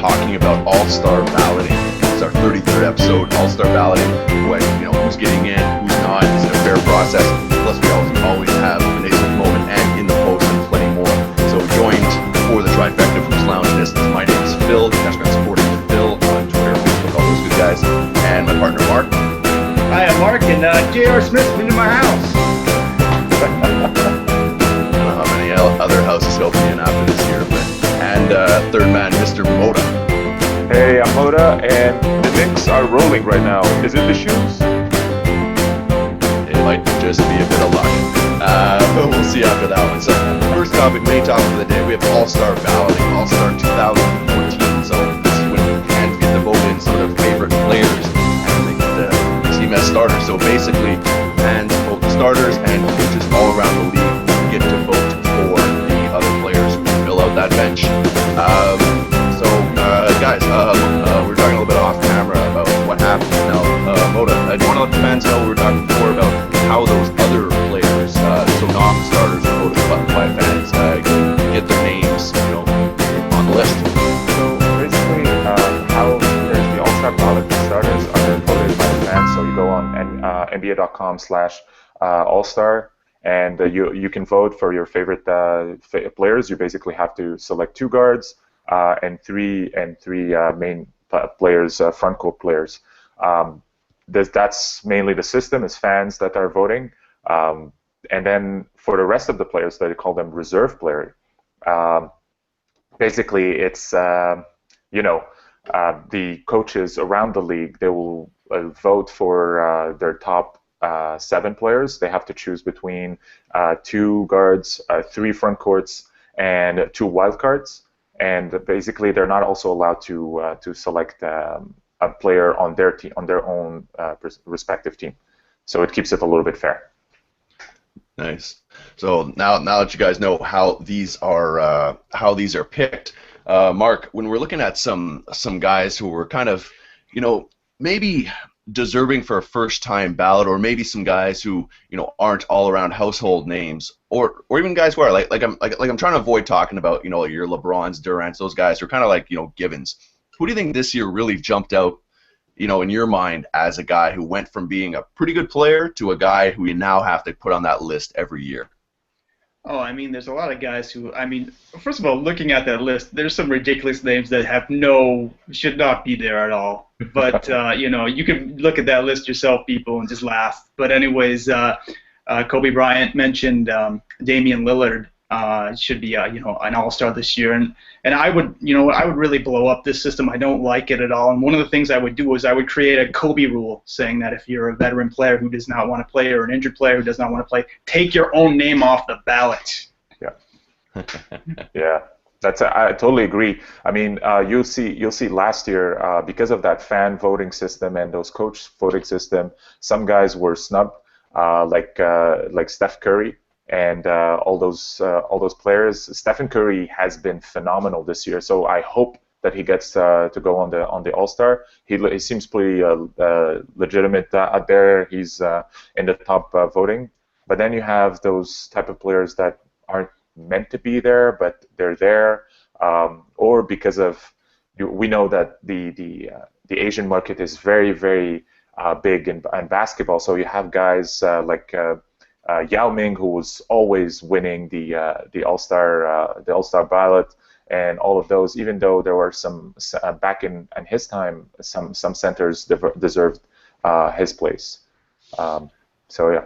talking about All-Star balloting. It's our 33rd episode, All-Star balloting. Who's getting in, who's not. Is it a fair process? Plus, we always have the Naismith moment and in the post and plenty more. So, joined for the trifecta of Who's Lounge This. My name is Phil. You guys can support Phil on Twitter, Facebook, all those good guys, and my partner Mark. Hi, I'm Mark, and J.R. Smith's been to my house. I don't know how many other houses he'll be in after this year, and third man, Mr. Moda. Hey, I'm Moda, and the Knicks are rolling right now. Is it the shoes? It might just be a bit of luck, but we'll see after that one. So, first topic, main topic of the day, we have All-Star balloting, All-Star 2014. So, this is when fans get to vote in some of their favorite players and they get the team as starters. So, basically, fans vote the starters and coaches all around the league get to vote for the other players who fill out that bench. Guys, we were talking a little bit off camera about what happened. Now, Moda, I do want to let the fans know we were talking before about how those other players, so non-starters, voted by fans, get their names, on the list. So basically, how there's the All-Star ballot for starters are voted by the fans. So you go on NBA.com/All-Star, and you can vote for your favorite players. You basically have to select 2 guards. And three main players, front court players. That's mainly the system, is fans that are voting. And then for the rest of the players, they call them reserve player. Basically, it's the coaches around the league. They will vote for their top 7 players. They have to choose between 2 guards, 3 front courts, and 2 wild cards. And basically, they're not also allowed to select a player on their team, on their own respective team. So it keeps it a little bit fair. Nice. So now that you guys know how these are picked, Mark, when we're looking at some guys who were kind of, maybe deserving for a first-time ballot, or maybe some guys who aren't all-around household names, or even guys who are like I'm trying to avoid talking about your LeBrons, Durant's, those guys who are kind of like givens. Who do you think this year really jumped out, in your mind as a guy who went from being a pretty good player to a guy who you now have to put on that list every year? Oh, there's a lot of guys who, first of all, looking at that list, there's some ridiculous names that should not be there at all. But, you can look at that list yourself, people, and just laugh. But anyways, Kobe Bryant mentioned Damian Lillard should be, an all-star this year. And I would really blow up this system. I don't like it at all. And one of the things I would do is I would create a Kobe rule saying that if you're a veteran player who does not want to play, or an injured player who does not want to play, take your own name off the ballot. Yeah. Yeah. I totally agree. You'll see last year, because of that fan voting system and those coach voting system, some guys were snubbed, like Steph Curry and all those players. Stephen Curry has been phenomenal this year, so I hope that he gets to go on the All-Star. He seems pretty legitimate out there. He's in the top voting. But then you have those type of players that aren't meant to be there, but they're there, or because of, we know that the Asian market is very, very big in basketball. So you have guys like Yao Ming, who was always winning the All-Star ballot, and all of those. Even though there were some back in his time, some centers deserved his place. So yeah.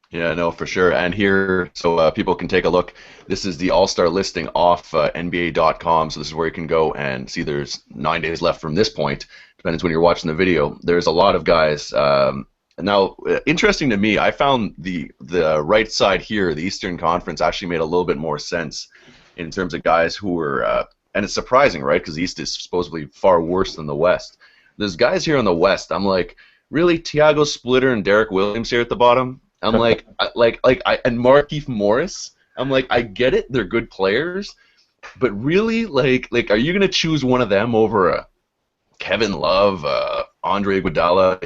Yeah, no, for sure. And here, so people can take a look. This is the All-Star listing off NBA.com. So this is where you can go and see there's 9 days left from this point, depending on when you're watching the video. There's a lot of guys. Now, interesting to me, I found the right side here, the Eastern Conference, actually made a little bit more sense in terms of guys who were, and it's surprising, right? Because the East is supposedly far worse than the West. There's guys here in the West. I'm like, really, Tiago Splitter and Derek Williams here at the bottom? I'm like, and Markieff Morris. I'm like, I get it, they're good players, but really, like, are you gonna choose one of them over a Kevin Love, Andre Iguodala?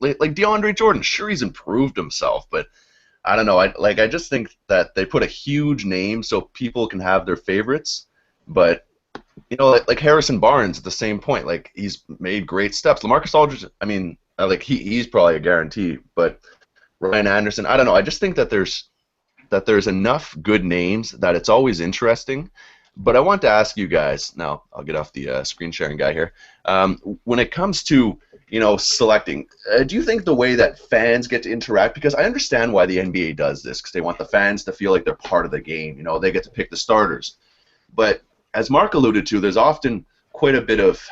Like DeAndre Jordan. Sure, he's improved himself, but I don't know. I just think that they put a huge name so people can have their favorites, but like Harrison Barnes at the same point. Like he's made great steps. LaMarcus Aldridge, I mean, like he's probably a guarantee, but Ryan Anderson, I don't know. I just think that there's enough good names that it's always interesting. But I want to ask you guys now. I'll get off the screen sharing guy here. When it comes to selecting, do you think the way that fans get to interact? Because I understand why the NBA does this, because they want the fans to feel like they're part of the game. They get to pick the starters. But as Mark alluded to, there's often quite a bit of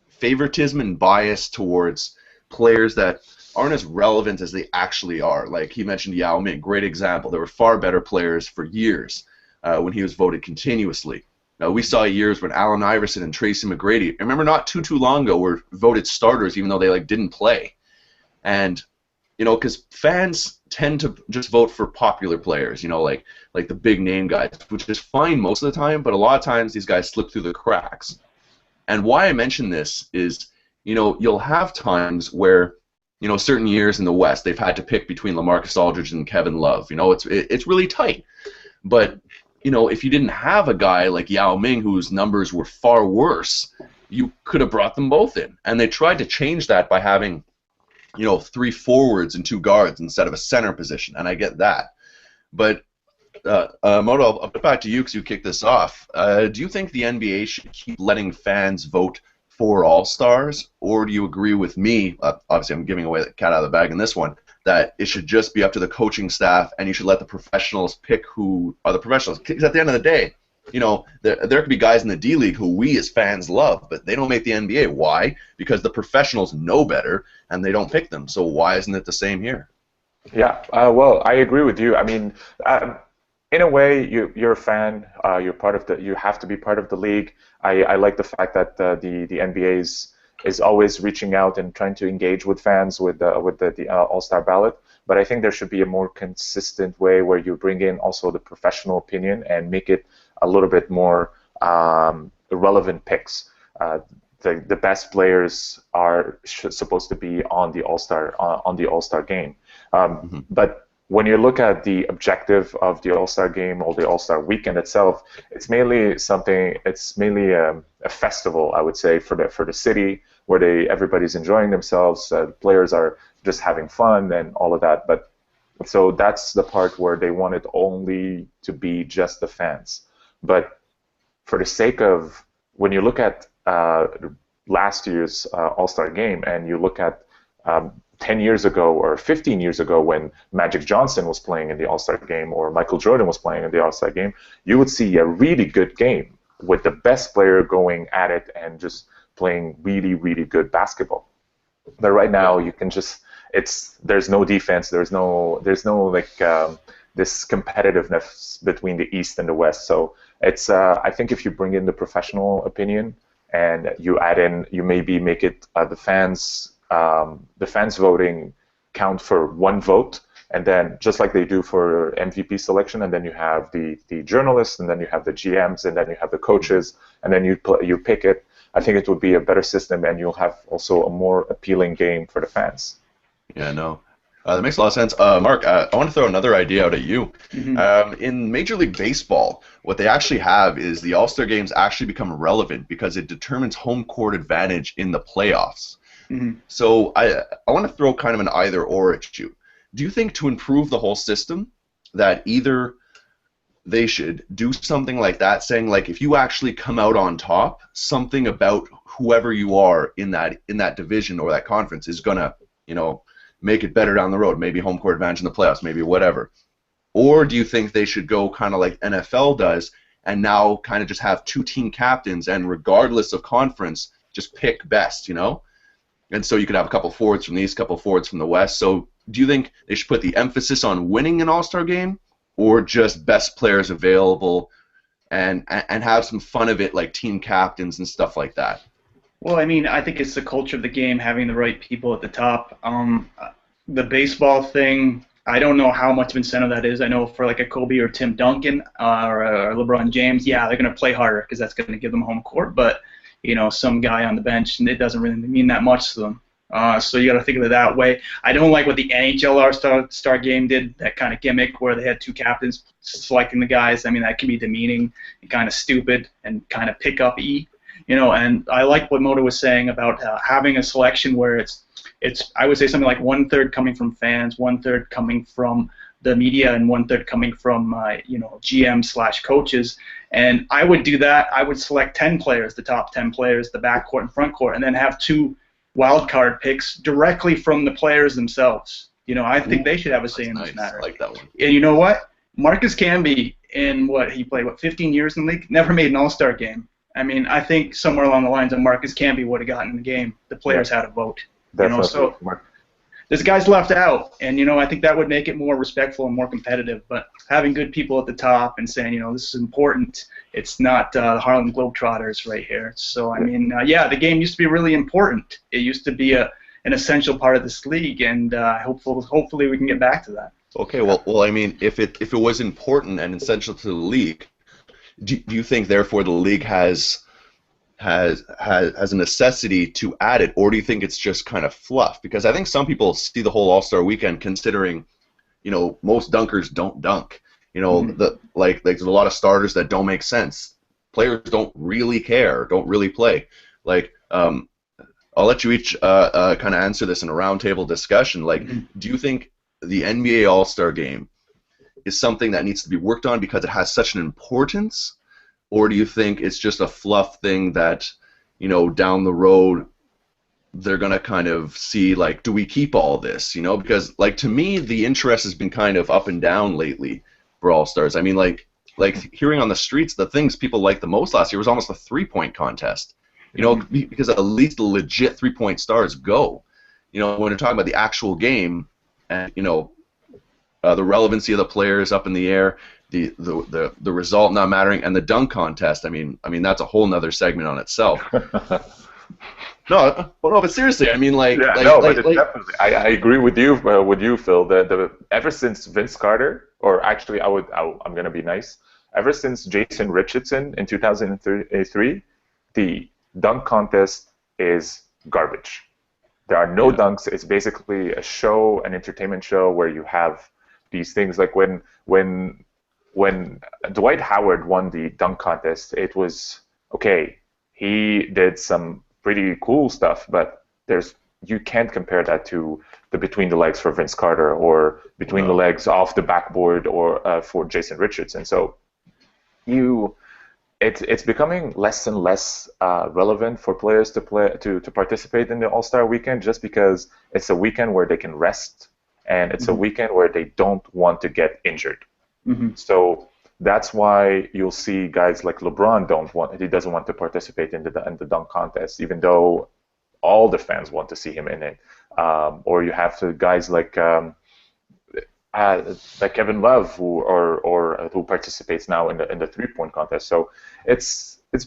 favoritism and bias towards players that aren't as relevant as they actually are. Like he mentioned Yao Ming, great example. There were far better players for years when he was voted continuously. Now, we saw years when Allen Iverson and Tracy McGrady, I remember not too long ago, were voted starters even though they didn't play. And because fans tend to just vote for popular players, like the big name guys, which is fine most of the time, but a lot of times these guys slip through the cracks. And why I mention this is, you'll have times where, certain years in the West, they've had to pick between LaMarcus Aldridge and Kevin Love. It's really tight. But, if you didn't have a guy like Yao Ming whose numbers were far worse, you could have brought them both in. And they tried to change that by having, 3 forwards and 2 guards instead of a center position, and I get that. But, Moto, I'll put it back to you because you kicked this off. Do you think the NBA should keep letting fans vote for All-Stars, or do you agree with me, obviously I'm giving away the cat out of the bag in this one, that it should just be up to the coaching staff and you should let the professionals pick who are the professionals? Because at the end of the day, there could be guys in the D-League who we as fans love, but they don't make the NBA. Why? Because the professionals know better and they don't pick them. So why isn't it the same here? Yeah, well, I agree with you. I mean, in a way, you're a fan. You're part of the. You have to be part of the league. I like the fact that the NBA is always reaching out and trying to engage with fans with the All-Star ballot. But I think there should be a more consistent way where you bring in also the professional opinion and make it a little bit more relevant picks. The best players are supposed to be on the All-Star game. But when you look at the objective of the All-Star game or the All-Star weekend itself, it's mainly something. It's mainly a festival, I would say, for the city where everybody's enjoying themselves. Players are just having fun and all of that. But so that's the part where they want it only to be just the fans. But for the sake of when you look at last year's All-Star game and you look at 10 years ago or 15 years ago when Magic Johnson was playing in the All-Star game or Michael Jordan was playing in the All-Star game, you would see a really good game with the best player going at it and just playing really, really good basketball. But right now you can just there's no defense, there's no this competitiveness between the East and the West. So it's I think if you bring in the professional opinion and you add in, you maybe make it the fans voting count for 1 vote, and then just like they do for MVP selection, and then you have the journalists, and then you have the GMs, and then you have the coaches, and then you pick it. I think it would be a better system, and you'll have also a more appealing game for the fans. Yeah, no. That makes a lot of sense. Mark, I want to throw another idea out at you. Mm-hmm. In Major League Baseball, what they actually have is the All-Star games actually become relevant because it determines home court advantage in the playoffs. Mm-hmm. So I want to throw kind of an either-or at you. Do you think to improve the whole system that either they should do something like that, saying like if you actually come out on top, something about whoever you are in that division or that conference is gonna make it better down the road, maybe home court advantage in the playoffs, maybe whatever? Or do you think they should go kind of like NFL does and now kind of just have 2 team captains and regardless of conference, just pick best, And so you could have a couple forwards from the East, a couple forwards from the West. So do you think they should put the emphasis on winning an All-Star game or just best players available and have some fun of it like team captains and stuff like that? Well, I mean, I think it's the culture of the game, having the right people at the top. The baseball thing, I don't know how much of incentive that is. I know for like a Kobe or Tim Duncan or LeBron James, yeah, they're going to play harder because that's going to give them home court. But some guy on the bench, and it doesn't really mean that much to them. So you got to think of it that way. I don't like what the NHL All-Star Game did, that kind of gimmick where they had two captains selecting the guys. I mean, that can be demeaning and kind of stupid and kind of pick-up-y, And I like what Moto was saying about having a selection where it's I would say something like 1/3 coming from fans, 1/3 coming from the media, and 1/3 coming from GM/coaches. And I would do that. I would select 10 players, the top 10 players, the backcourt and front court, and then have two wild card picks directly from the players themselves. I think they should have a say in this matter. I like that one. And you know what? Marcus Camby, in he played 15 years in the league, never made an All-Star game. I mean, I think somewhere along the lines of Marcus Camby would have gotten in the game. The players had a vote. So there's guys left out, and I think that would make it more respectful and more competitive. But having good people at the top and saying, this is important. It's not the Harlem Globetrotters right here. So I mean, the game used to be really important. It used to be an essential part of this league, and hopefully we can get back to that. Okay, well, I mean, if it was important and essential to the league, do you think therefore the league has a necessity to add it, or do you think it's just kind of fluff? Because I think some people see the whole All-Star Weekend considering, most dunkers don't dunk. There's a lot of starters that don't make sense. Players don't really care, don't really play. I'll let you each kind of answer this in a roundtable discussion. Do you think the NBA All-Star Game is something that needs to be worked on because it has such an importance? Or do you think it's just a fluff thing that, down the road they're going to kind of see, do we keep all this? Because, to me, the interest has been kind of up and down lately for All-Stars. I mean, hearing on the streets, the things people liked the most last year was almost a three-point contest. Because at least the legit three-point stars go. When you're talking about the actual game and, the relevancy of the players up in the air, the result not mattering, and the dunk contest. I mean that's a whole nother segment on itself. No, but seriously, I mean, definitely. I agree with you, Phil. Ever since Vince Carter, or actually, I'm gonna be nice. Ever since Jason Richardson in 2003, the dunk contest is garbage. There are no dunks. It's basically a show, an entertainment show where you have these things like when Dwight Howard won the dunk contest, it was okay. He did some pretty cool stuff, but you can't compare that to the between the legs for Vince Carter or between the legs off the backboard or for Jason Richardson. So it's becoming less and less relevant for players to participate in the All-Star Weekend just because it's a weekend where they can rest and it's a weekend where they don't want to get injured. So that's why you'll see guys like LeBron doesn't want to participate in the dunk contest, even though all the fans want to see him in it. Or you have guys like Kevin Love who participates now in the 3-point contest. So it's a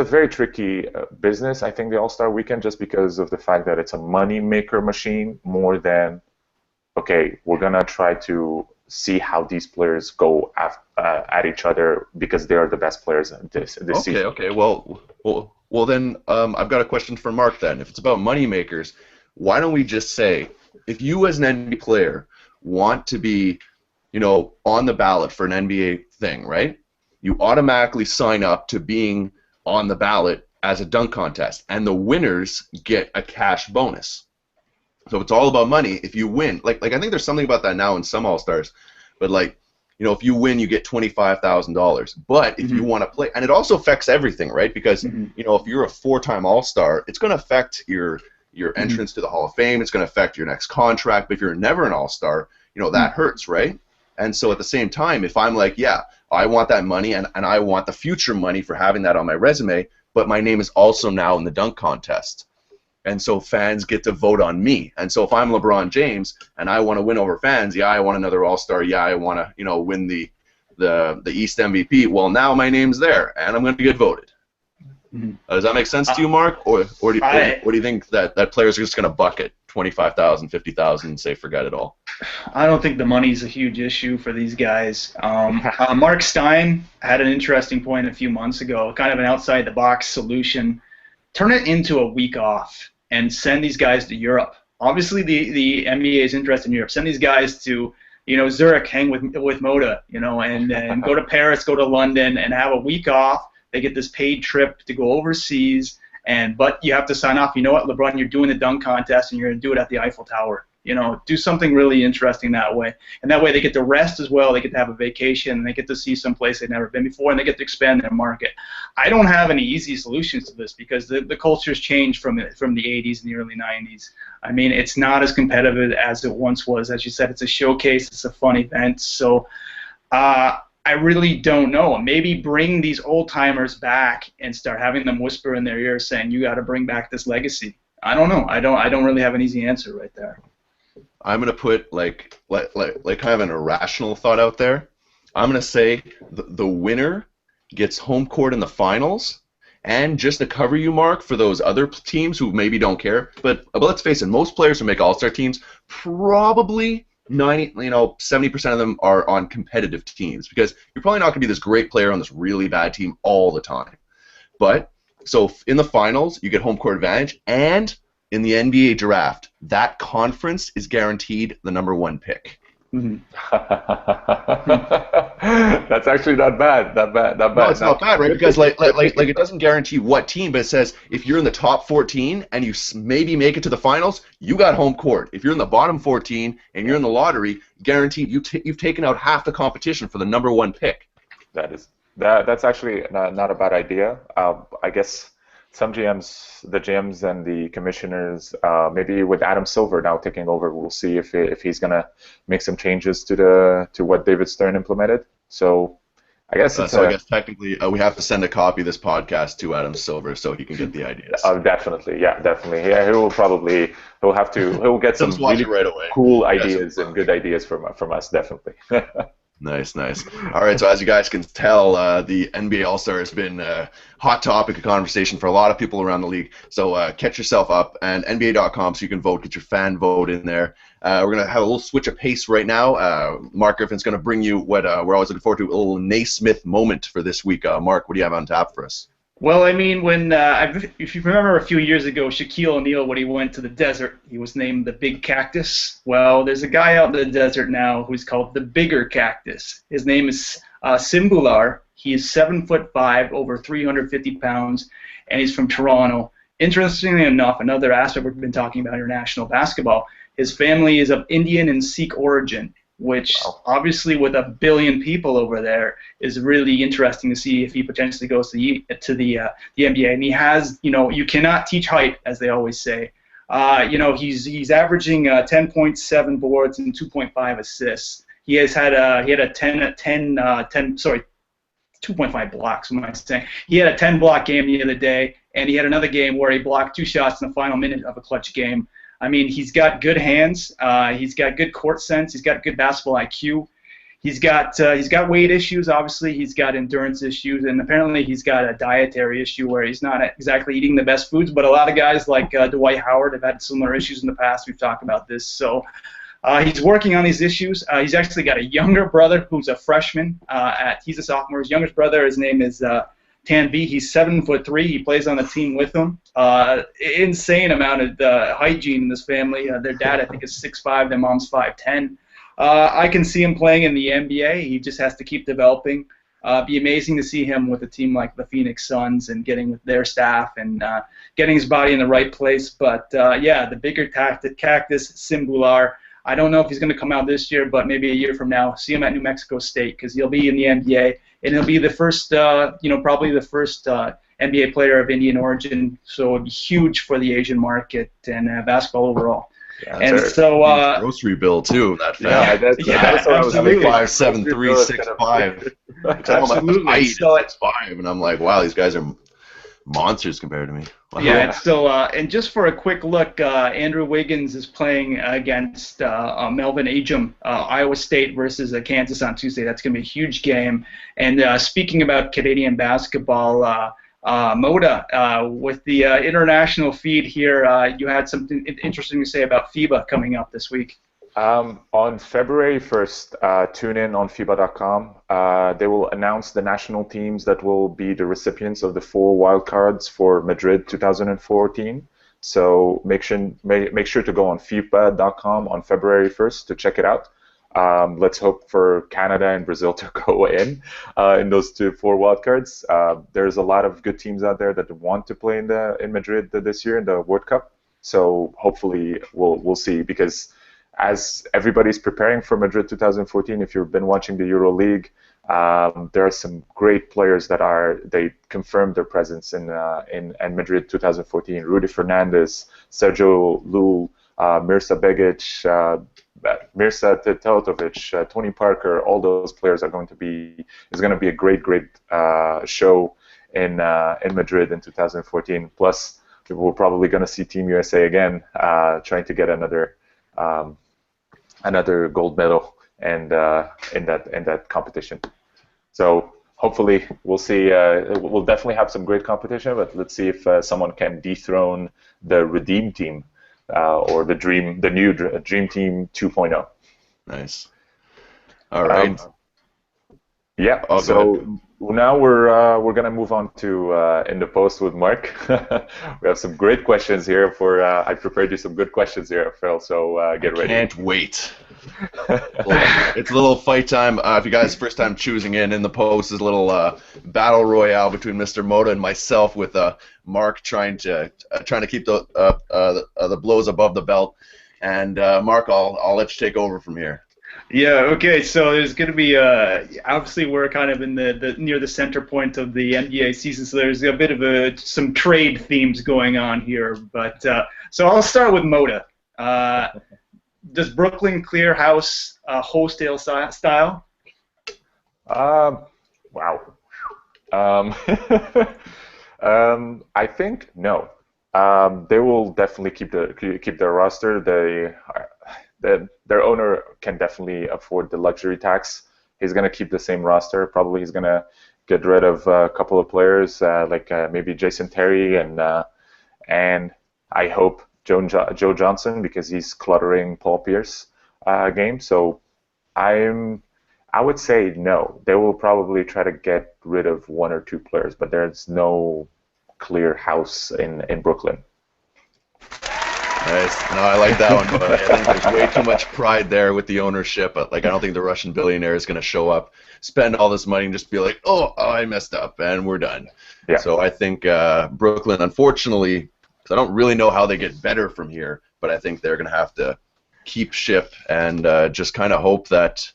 very tricky business, I think, the All-Star Weekend, just because of the fact that it's a money maker machine more than we're gonna try to see how these players go at each other because they are the best players this season. Okay. Well, then I've got a question for Mark. Then, if it's about money makers, why don't we just say, if you as an NBA player want to be, on the ballot for an NBA thing, right? You automatically sign up to being on the ballot as a dunk contest, and the winners get a cash bonus. So it's all about money. If you win, I think there's something about that now in some All-Stars, but if you win, you get $25,000. But if you want to play, and it also affects everything, right? Because if you're a 4-time All-Star, it's going to affect your entrance to the Hall of Fame. It's going to affect your next contract. But if you're never an All-Star, that hurts, right? And so at the same time, if I'm I want that money and I want the future money for having that on my resume, but my name is also now in the dunk contest. And so fans get to vote on me. And so if I'm LeBron James and I want to win over fans, I want another All-Star. I want to, win the East MVP. Well, now my name's there, and I'm going to get voted. Does that make sense to you, Mark? Or do you think that players are just going to bucket 25,000, 50,000 and say forget it all? I don't think the money's a huge issue for these guys. Mark Stein had an interesting point a few months ago, kind of an outside-the-box solution turn it into a week off and send these guys to Europe. Obviously, the NBA is interested in Europe. Send these guys to, Zurich, hang with Moda, and go to Paris, go to London, and have a week off. They get this paid trip to go overseas, but you have to sign off. You know what, LeBron, you're doing the dunk contest, and you're going to do it at the Eiffel Tower. Do something really interesting that way. And that way they get to rest as well. They get to have a vacation, and they get to see some place they've never been before, and they get to expand their market. I don't have any easy solutions to this because the culture's changed from the 80s and the early 90s. I mean, it's not as competitive as it once was. As you said, it's a showcase. It's a fun event. So I really don't know. Maybe bring these old-timers back and start having them whisper in their ear saying, you got to bring back this legacy. I don't know. I don't really have an easy answer right there. I'm gonna put like kind of an irrational thought out there. I'm gonna say the winner gets home court in the finals, and just to cover you, Mark, for those other teams who maybe don't care. But let's face it, most players who make All-Star teams, probably 70% of them are on competitive teams because you're probably not gonna be this great player on this really bad team all the time. But so in the finals, you get home court advantage, and in the NBA draft, that conference is guaranteed the #1 pick. Mm-hmm. That's actually not bad. Not bad. No, it's not bad, right? Because like it doesn't guarantee what team, but it says if you're in the top 14 and you maybe make it to the finals, you got home court. If you're in the bottom 14 and you're in the lottery, guaranteed you've taken out half the competition for the #1 pick. That's actually not a bad idea. I guess. Some GMs, the GMs and the commissioners, maybe with Adam Silver now taking over, we'll see if he's gonna make some changes to what David Stern implemented. So, I guess I guess technically we have to send a copy of this podcast to Adam Silver so he can get the ideas. Definitely. Yeah, he'll get some really right away. Cool ideas and good ideas from us, definitely. Nice. All right, so as you guys can tell, the NBA All-Star has been a hot topic of conversation for a lot of people around the league. So catch yourself up, and NBA.com so you can vote, get your fan vote in there. We're going to have a little switch of pace right now. Mark Griffin's going to bring you what we're always looking forward to, a little Naismith moment for this week. Mark, what do you have on tap for us? Well, I mean, if you remember a few years ago, Shaquille O'Neal, when he went to the desert, he was named the Big Cactus. Well, there's a guy out in the desert now who's called the Bigger Cactus. His name is Simbular. He is 7'5", over 350 pounds, and he's from Toronto. Interestingly enough, another aspect we've been talking about international basketball, his family is of Indian and Sikh origin, which obviously with 1 billion people over there is really interesting to see if he potentially goes to the NBA. And he has, you cannot teach height, as they always say. He's averaging 10.7 boards and 2.5 assists. He had a 2.5 blocks. What am I saying? He had a 10-block game the other day, and he had another game where he blocked 2 shots in the final minute of a clutch game. I mean, he's got good hands. He's got good court sense. He's got good basketball IQ. He's got weight issues. Obviously, he's got endurance issues, and apparently he's got a dietary issue where he's not exactly eating the best foods. But a lot of guys like Dwight Howard have had similar issues in the past. We've talked about this. So he's working on these issues. He's actually got a younger brother who's a freshman. He's a sophomore. His youngest brother, his name is Tanvi. He's 7'3". He plays on the team with him. Insane amount of hygiene in this family. Their dad, I think, is 6'5". Their mom's 5'10". I can see him playing in the NBA. He just has to keep developing. Be amazing to see him with a team like the Phoenix Suns and getting with their staff and getting his body in the right place. But the Bigger Cactus, Simbular. I don't know if he's going to come out this year, but maybe a year from now. See him at New Mexico State because he'll be in the NBA. And he'll be the first, probably the first NBA player of Indian origin. So it'd be huge for the Asian market and basketball overall. Yeah, and so grocery bill too. That that's what I was thinking. 5'7", 365. Absolutely. I eat 6'5", and I'm like, wow, these guys are monsters compared to me. Wow. Yeah. So and just for a quick look, Andrew Wiggins is playing against Melvin Agim, Iowa State versus Kansas on Tuesday. That's going to be a huge game. And speaking about Canadian basketball. Moda, with the international feed here, you had something interesting to say about FIBA coming up this week. On February 1st, tune in on FIBA.com. They will announce the national teams that will be the recipients of the 4 wildcards for Madrid 2014. So make sure to go on FIBA.com on February 1st to check it out. Let's hope for Canada and Brazil to go in those 4 wildcards. There's a lot of good teams out there that want to play in Madrid this year in the World Cup. So hopefully we'll see, because as everybody's preparing for Madrid 2014, if you've been watching the Euro League, there are some great players they confirmed their presence in Madrid 2014. Rudy Fernandez, Sergio Llull, Mirza Begic, Mirza Teletovic, Tony Parker. All those players is going to be a great show in Madrid in 2014. Plus, we're probably going to see Team USA again, trying to get another gold medal and in that competition. So hopefully we'll see. We'll definitely have some great competition, but let's see if someone can dethrone the Redeem Team or the new Dream Team 2.0. Nice. All right. Yeah. So now we're gonna move on to in the post with Mark. We have some great questions here. I prepared you some good questions here, Phil. So get ready. Can't wait. It's a little fight time. If you guys first time choosing in the post is a little battle royale between Mr. Moda and myself, with Mark trying to keep the blows above the belt. And Mark, I'll let you take over from here. Yeah, okay, so there's going to be, obviously we're kind of in the near the center point of the NBA season, so there's a bit of some trade themes going on here. But so I'll start with Moda. Does Brooklyn clear house wholesale style? Wow. I think no. They will definitely keep their roster. Their owner can definitely afford the luxury tax. He's going to keep the same roster. Probably he's going to get rid of a couple of players, like maybe Jason Terry and I hope Joe Johnson, because he's cluttering Paul Pierce game. So I would say no. They will probably try to get rid of 1 or 2 players, but there's no clear house in Brooklyn. Nice. No, I like that one, but I think there's way too much pride there with the ownership. But I don't think the Russian billionaire is going to show up, spend all this money, and just be like, oh, I messed up, and we're done. Yeah. So I think Brooklyn, unfortunately, because I don't really know how they get better from here, but I think they're going to have to keep ship and just kind of hope that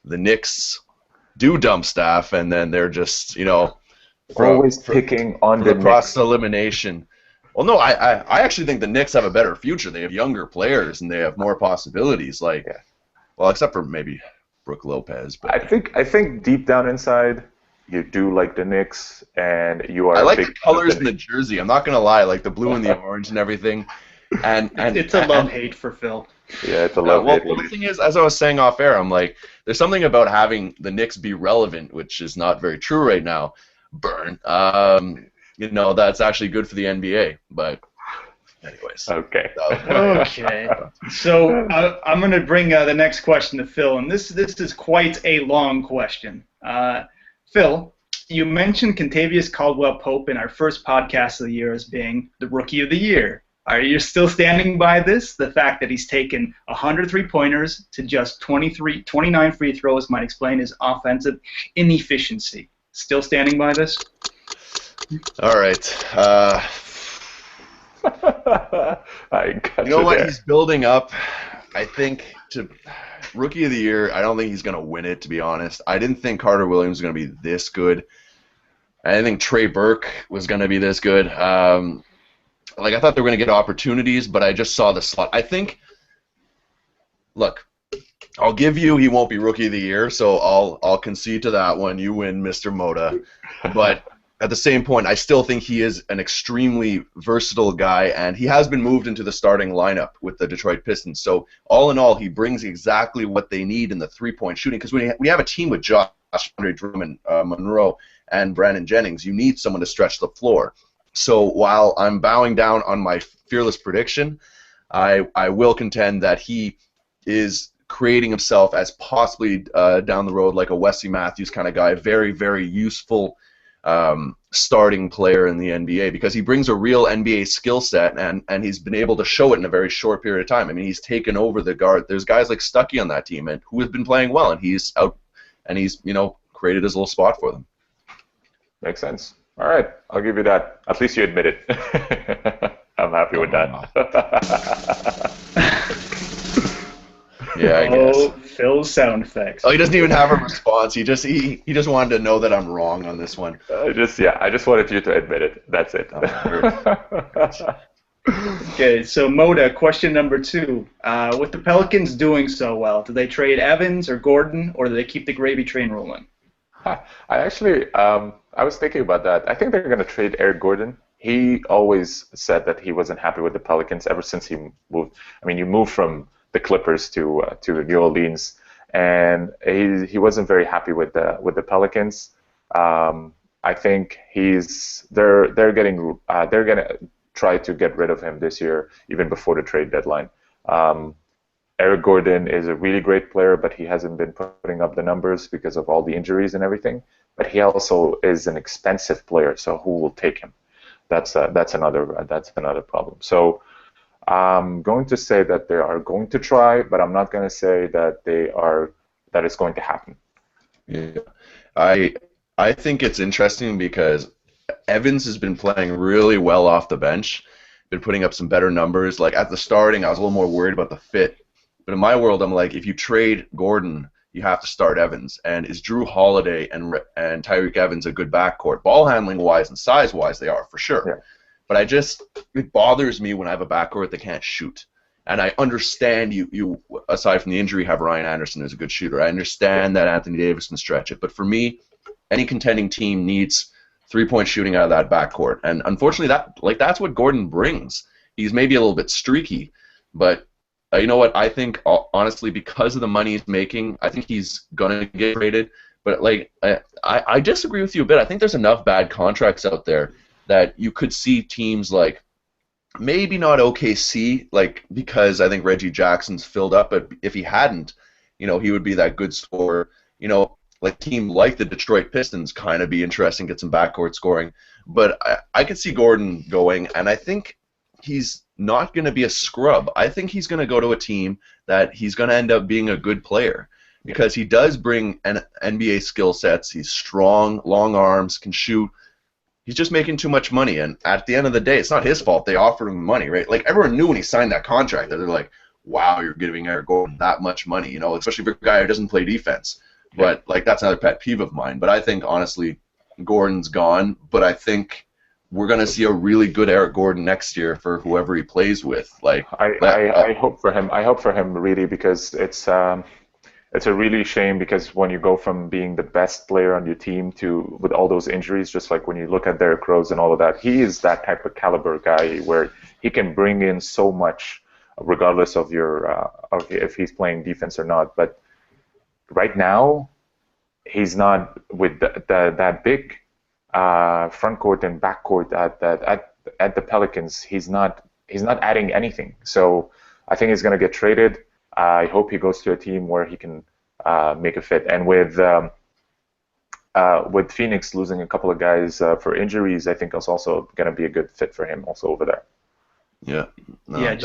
the Knicks do dump staff, and then they're just, always picking on the process of elimination. Well, no, I actually think the Knicks have a better future. They have younger players and they have more possibilities. Well, except for maybe Brook Lopez. But I think deep down inside, you do like the Knicks, and you are. I like the colors in the jersey. I'm not gonna lie, like the blue and the orange and everything. And it's a love-hate for Phil. Yeah, it's a love-hate. Well, the thing is, as I was saying off air, I'm like, there's something about having the Knicks be relevant, which is not very true right now. Burn. That's actually good for the NBA. But anyways. Okay. Okay. So I'm going to bring the next question to Phil, and this is quite a long question. Phil, you mentioned Kentavious Caldwell-Pope in our first podcast of the year as being the Rookie of the Year. Are you still standing by this? The fact that he's taken 100 three-pointers to just 29 free throws might explain his offensive inefficiency. Still standing by this? All right. You know what he's building up? I think to Rookie of the Year, I don't think he's going to win it, to be honest. I didn't think Carter Williams was going to be this good. I didn't think Trey Burke was going to be this good. I thought they were going to get opportunities, but I just saw the slot. I think, look, I'll give you he won't be Rookie of the Year, so I'll concede to that one. You win, Mr. Moda. But at the same point, I still think he is an extremely versatile guy, and he has been moved into the starting lineup with the Detroit Pistons. So all in all, he brings exactly what they need in the three-point shooting, because we have a team with Josh, Andre Drummond, Monroe, and Brandon Jennings. You need someone to stretch the floor. So while I'm bowing down on my fearless prediction, I will contend that he is creating himself as possibly down the road like a Wesley Matthews kind of guy, very, very useful starting player in the NBA because he brings a real NBA skill set and he's been able to show it in a very short period of time. I mean, he's taken over the guard. There's guys like Stuckey on that team and who have been playing well, and he's out and he's created his little spot for them. Makes sense. All right, I'll give you that. At least you admit it. I'm happy with that. Yeah, I guess. Phil's sound effects. Oh, he doesn't even have a response. He just wanted to know that I'm wrong on this one. I just wanted you to admit it. That's it. Okay, so Moda, question number 2. With the Pelicans doing so well, do they trade Evans or Gordon, or do they keep the gravy train rolling? I actually, I was thinking about that. I think they're going to trade Eric Gordon. He always said that he wasn't happy with the Pelicans ever since he moved. I mean, you moved from the Clippers to New Orleans, and he wasn't very happy with the Pelicans. I think they're gonna try to get rid of him this year, even before the trade deadline. Eric Gordon is a really great player, but he hasn't been putting up the numbers because of all the injuries and everything. But he also is an expensive player, so who will take him? That's another problem. So I'm going to say that they are going to try, but I'm not going to say that it's going to happen. Yeah, I think it's interesting because Evans has been playing really well off the bench, been putting up some better numbers. Like at the starting, I was a little more worried about the fit. But in my world, I'm like, if you trade Gordon, you have to start Evans. And is Drew Holiday and Tyreek Evans a good backcourt? Ball handling wise and size wise, they are for sure. Yeah. But it bothers me when I have a backcourt that can't shoot. And I understand you aside from the injury, have Ryan Anderson as a good shooter. I understand that Anthony Davis can stretch it. But for me, any contending team needs three-point shooting out of that backcourt. And unfortunately, that's what Gordon brings. He's maybe a little bit streaky, but you know what? I think, honestly, because of the money he's making, I think he's going to get traded. But I disagree with you a bit. I think there's enough bad contracts out there that you could see teams like, maybe not OKC, because I think Reggie Jackson's filled up, but if he hadn't, he would be that good scorer. Like team like the Detroit Pistons kind of be interesting, get some backcourt scoring. But I could see Gordon going, and I think he's not going to be a scrub. I think he's going to go to a team that he's going to end up being a good player because he does bring an NBA skill sets. He's strong, long arms, can shoot. He's just making too much money, and at the end of the day, it's not his fault. They offered him money, right? Like everyone knew when he signed that contract that they're like, "Wow, you're giving Eric Gordon that much money," especially for a guy who doesn't play defense. But that's another pet peeve of mine. But I think honestly, Gordon's gone. But I think we're going to see a really good Eric Gordon next year for whoever he plays with. I hope for him. I hope for him really because it's a really shame because when you go from being the best player on your team to with all those injuries, just like when you look at Derrick Rose and all of that, he is that type of caliber guy where he can bring in so much, regardless of if he's playing defense or not. But right now, he's not with that big front court and back court at the Pelicans. He's not adding anything. So I think he's going to get traded. I hope he goes to a team where he can make a fit. And with Phoenix losing a couple of guys for injuries, I think it's also going to be a good fit for him also over there. Yeah. No, yeah,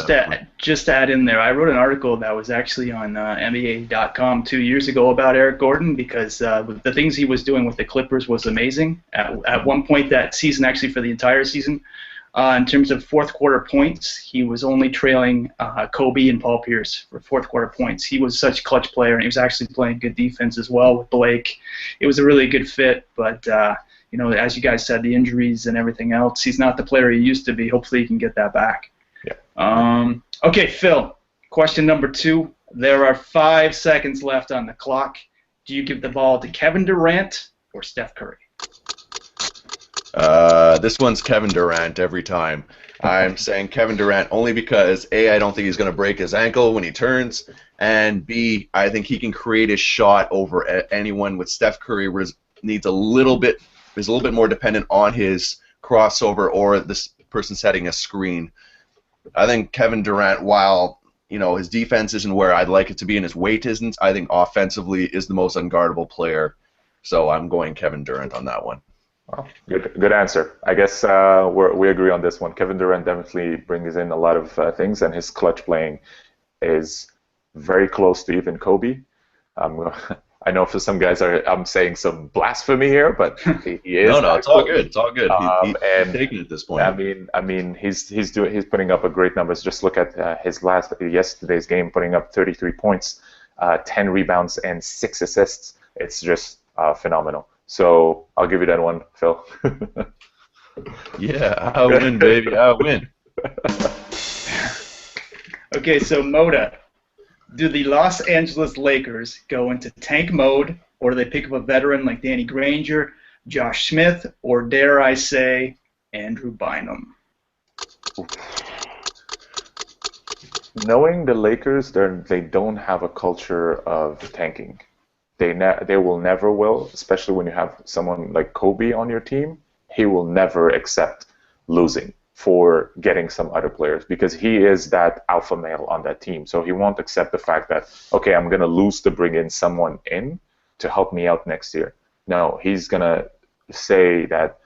just to add in there, I wrote an article that was actually on NBA.com 2 years ago about Eric Gordon because the things he was doing with the Clippers was amazing. At one point that season, actually for the entire season, in terms of fourth quarter points, he was only trailing Kobe and Paul Pierce for fourth quarter points. He was such a clutch player, and he was actually playing good defense as well with Blake. It was a really good fit, but as you guys said, the injuries and everything else, he's not the player he used to be. Hopefully he can get that back. Yeah. Okay, Phil, question number 2. There are 5 seconds left on the clock. Do you give the ball to Kevin Durant or Steph Curry? This one's Kevin Durant every time. I'm saying Kevin Durant only because A, I don't think he's going to break his ankle when he turns, and B, I think he can create his shot over anyone. With Steph Curry is a little bit more dependent on his crossover or this person setting a screen. I think Kevin Durant, while his defense isn't where I'd like it to be, and his weight isn't. I think offensively is the most unguardable player. So I'm going Kevin Durant on that one. Well, good answer. I guess we agree on this one. Kevin Durant definitely brings in a lot of things, and his clutch playing is very close to even Kobe. I know for some guys I'm saying some blasphemy here, but he is. No, it's all good. It's all good. He's and taking it at this point. I mean, he's putting up a great numbers. Just look at his yesterday's game, putting up 33 points, 10 rebounds, and 6 assists. It's just phenomenal. So I'll give you that one, Phil. Yeah, I win, baby. I win. Okay, so Moda. Do the Los Angeles Lakers go into tank mode, or do they pick up a veteran like Danny Granger, Josh Smith, or dare I say, Andrew Bynum? Knowing the Lakers, they don't have a culture of tanking. They will never will, especially when you have someone like Kobe on your team. He will never accept losing for getting some other players because he is that alpha male on that team. So he won't accept the fact that, okay, I'm going to lose to bring in someone in to help me out next year. No, he's going to say that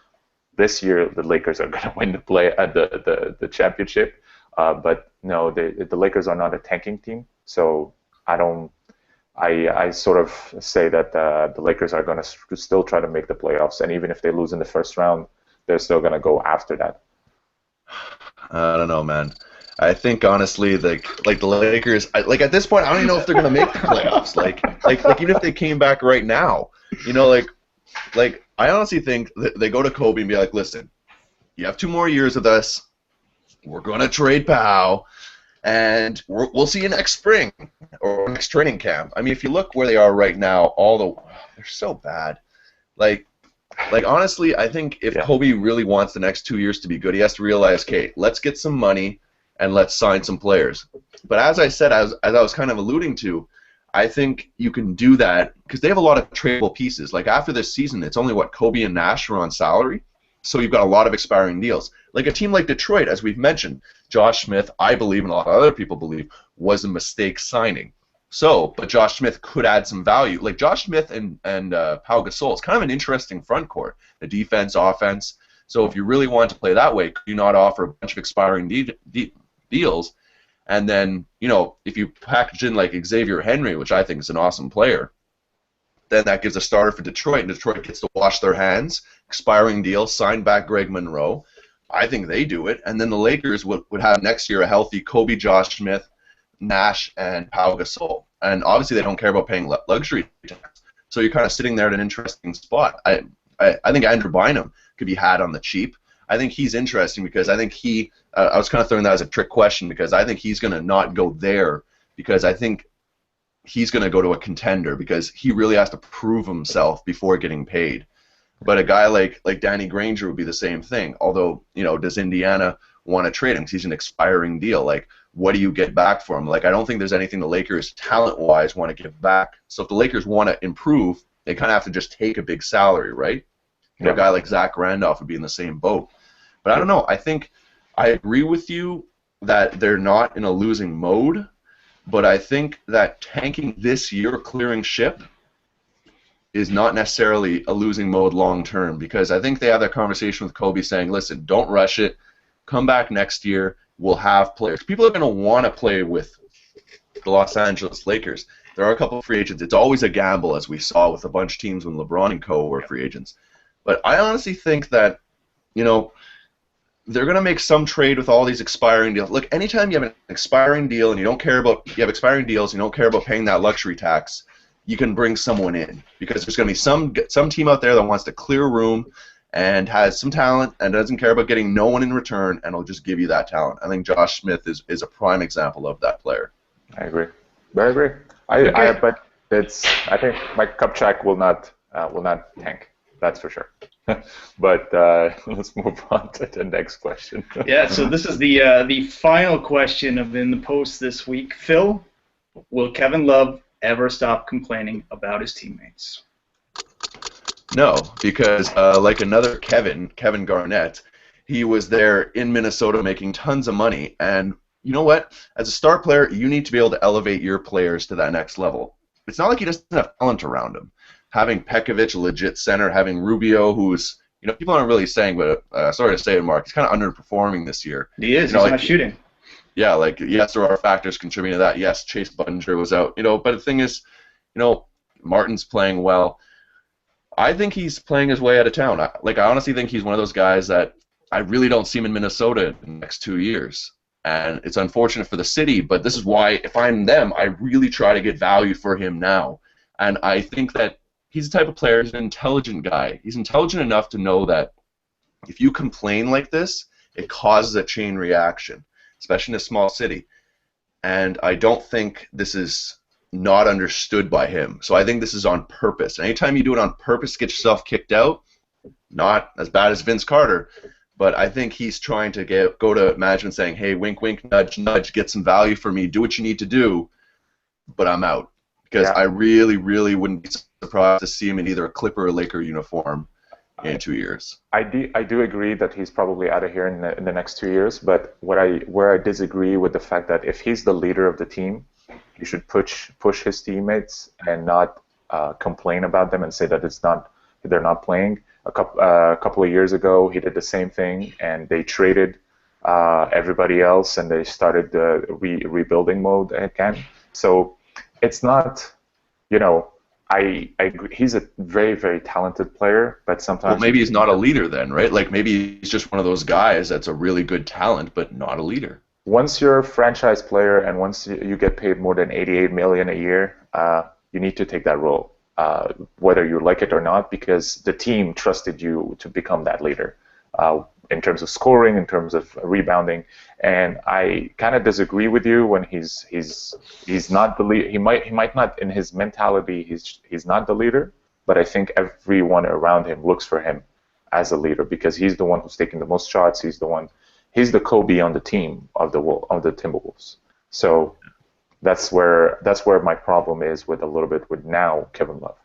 this year the Lakers are going to win the championship. But no, the Lakers are not a tanking team. So I sort of say that the Lakers are going to still try to make the playoffs. And even if they lose in the first round, they're still going to go after that. I don't know, man. I think honestly, like the Lakers, at this point, I don't even know if they're gonna make the playoffs. Like even if they came back right now, like I honestly think that they go to Kobe and be like, listen, you have 2 more years of this. We're gonna trade Powell, and we'll see you next spring or next training camp. I mean, if you look where they are right now, they're so bad. Like honestly, I think if Kobe really wants the next 2 years to be good, he has to realize, okay, let's get some money and let's sign some players. But as I said, as I was kind of alluding to, I think you can do that because they have a lot of tradable pieces. Like after this season, it's only Kobe and Nash are on salary, so you've got a lot of expiring deals. Like a team like Detroit, as we've mentioned, Josh Smith, I believe, and a lot of other people believe, was a mistake signing. But Josh Smith could add some value. Like Josh Smith and Pau Gasol, it's kind of an interesting front court, the defense, offense. So if you really want to play that way, could you not offer a bunch of expiring deals? And then, if you package in like Xavier Henry, which I think is an awesome player, then that gives a starter for Detroit, and Detroit gets to wash their hands, expiring deal, sign back Greg Monroe. I think they do it. And then the Lakers would have next year a healthy Kobe, Josh Smith, Nash, and Pau Gasol. And obviously they don't care about paying luxury tax. So you're kind of sitting there at an interesting spot. I think Andrew Bynum could be had on the cheap. I think he's interesting because I think I was kind of throwing that as a trick question because I think he's going to not go there because I think he's going to go to a contender because he really has to prove himself before getting paid. But a guy like Danny Granger would be the same thing. Although, does Indiana want to trade him? 'Cause he's an expiring deal. Like, what do you get back for him? Like, I don't think there's anything the Lakers talent-wise want to give back. So if the Lakers want to improve, they kind of have to just take a big salary, right? A guy like Zach Randolph would be in the same boat. But I don't know. I think I agree with you that they're not in a losing mode, but I think that tanking this year, clearing ship, is not necessarily a losing mode long term because I think they have that conversation with Kobe saying, listen, don't rush it. Come back next year. We'll have players. People are going to want to play with the Los Angeles Lakers. There are a couple of free agents. It's always a gamble, as we saw with a bunch of teams when LeBron and co were free agents. But I honestly think that, they're going to make some trade with all these expiring deals. Look, anytime you have an expiring deal and you have expiring deals, you don't care about paying that luxury tax, you can bring someone in because there's going to be some team out there that wants to clear room and has some talent and doesn't care about getting no one in return and will just give you that talent. I think Josh Smith is a prime example of that player. I agree. I agree. But I think Mike Kupchak will not tank. That's for sure. But let's move on to the next question. Yeah, so this is the final question in the post this week. Phil, will Kevin Love ever stop complaining about his teammates? No, because like another Kevin Garnett, he was there in Minnesota making tons of money, and you know what? As a star player, you need to be able to elevate your players to that next level. It's not like he doesn't have talent around him. Having Pekovic, a legit center, having Rubio, who's, people aren't really saying, but sorry to say it, Mark, he's kind of underperforming this year. He is. He's not shooting. Yeah, yes, there are factors contributing to that. Yes, Chase Budinger was out, but the thing is, Martin's playing well. I think he's playing his way out of town. I honestly think he's one of those guys that I really don't see him in Minnesota in the next 2 years. And it's unfortunate for the city, but this is why, if I'm them, I really try to get value for him now. And I think that he's the type of player, he's an intelligent guy. He's intelligent enough to know that if you complain like this, it causes a chain reaction, especially in a small city. And I don't think this is not understood by him. So I think this is on purpose. Anytime you do it on purpose, get yourself kicked out, not as bad as Vince Carter, but I think he's trying to go to management saying, hey, wink, wink, nudge, nudge, get some value for me, do what you need to do, but I'm out. Because I really, really wouldn't be surprised to see him in either a Clipper or Laker uniform in 2 years. I do agree that he's probably out of here in the next 2 years, but where I disagree with the fact that if he's the leader of the team, he should push his teammates and not complain about them and say that they're not playing. A couple of years ago, he did the same thing, and they traded everybody else, and they started the rebuilding mode again. So it's not, I agree. He's a very, very talented player, but sometimes... Well, maybe he's not a leader then, right? Maybe he's just one of those guys that's a really good talent, but not a leader. Once you're a franchise player and once you get paid more than $88 million a year, you need to take that role, whether you like it or not, because the team trusted you to become that leader in terms of scoring, in terms of rebounding. And I kind of disagree with you when he's not the leader. He might not, in his mentality, he's not the leader, but I think everyone around him looks for him as a leader because he's the one who's taking the most shots. He's the Kobe on the team of the Timberwolves. So that's where my problem is with now Kevin Love.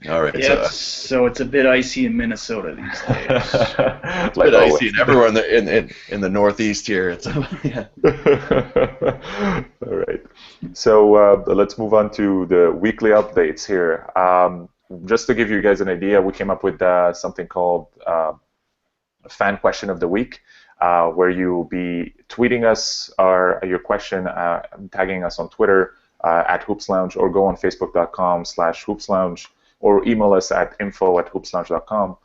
All right. Yeah, so it's a bit icy in Minnesota these days. It's a bit icy and everywhere in the Northeast here. It's yeah. All right. So let's move on to the weekly updates here. Just to give you guys an idea, we came up with something called Fan Question of the Week, where you'll be tweeting us your question, tagging us on Twitter at Hoops Lounge, or go on Facebook.com/Hoops Lounge, or email us at info@hoopslounge.com.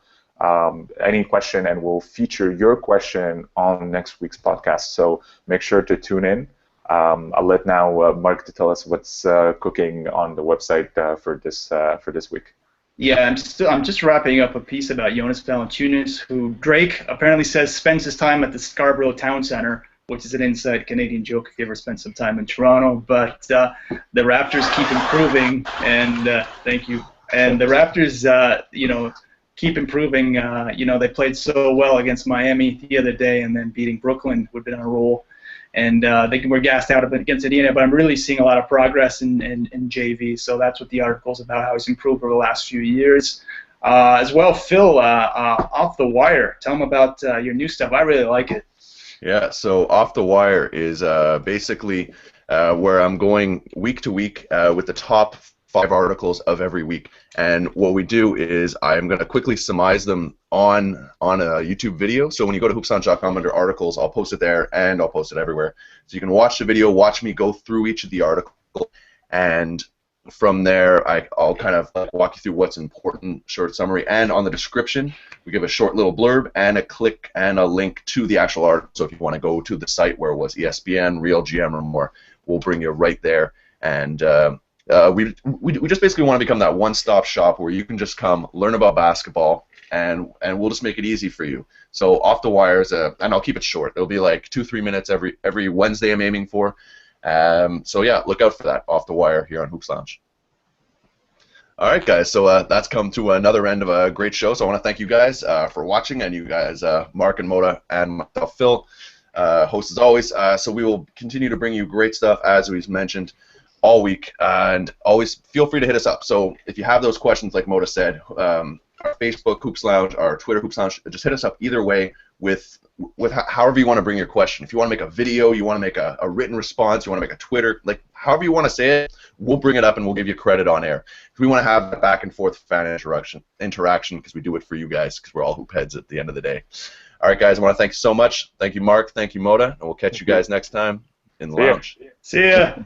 Any question, and we'll feature your question on next week's podcast. So make sure to tune in. I'll let now Mark to tell us what's cooking on the website for this week. Yeah, I'm just wrapping up a piece about Jonas Valanciunas, who Drake apparently says spends his time at the Scarborough Town Center, which is an inside Canadian joke if you ever spent some time in Toronto. But the Raptors keep improving, and thank you. And the Raptors, keep improving. They played so well against Miami the other day, and then beating Brooklyn would have been on a roll. And they were gassed out a bit against Indiana, but I'm really seeing a lot of progress in JV. So that's what the article's about, how he's improved over the last few years. As well, Phil, Off the Wire, tell them about your new stuff. I really like it. Yeah, so Off the Wire is basically where I'm going week to week with the top 5 articles of every week. And what we do is I'm going to quickly surmise them on a YouTube video. So when you go to hoopslounge.com under articles, I'll post it there and I'll post it everywhere. So you can watch the video, watch me go through each of the articles, and from there I'll kind of walk you through what's important, short summary, and on the description we give a short little blurb and a click and a link to the actual article. So if you want to go to the site where it was ESPN, Real GM, or more, we'll bring you right there. And we just basically want to become that one-stop shop where you can just come learn about basketball, and we'll just make it easy for you. So Off the Wire is and I'll keep it short. It'll be like 2-3 minutes every Wednesday I'm aiming for. So yeah, look out for that, Off the Wire here on Hoops Lounge. All right, guys. So that's come to another end of a great show. So I want to thank you guys for watching, and you guys, Mark and Moda and myself, Phil, host as always. So we will continue to bring you great stuff as we've mentioned all week, and always feel free to hit us up. So if you have those questions, like Moda said, our Facebook Hoops Lounge, our Twitter Hoops Lounge, just hit us up either way with with however you want to bring your question. If you want to make a video, you want to make a written response, you want to make a Twitter, like however you want to say it, we'll bring it up and we'll give you credit on air. If we want to have a back and forth fan interaction, because we do it for you guys, because we're all hoop heads at the end of the day. All right, guys, I want to thank you so much. Thank you, Mark. Thank you, Moda, and we'll catch you guys next time in the lounge. See ya.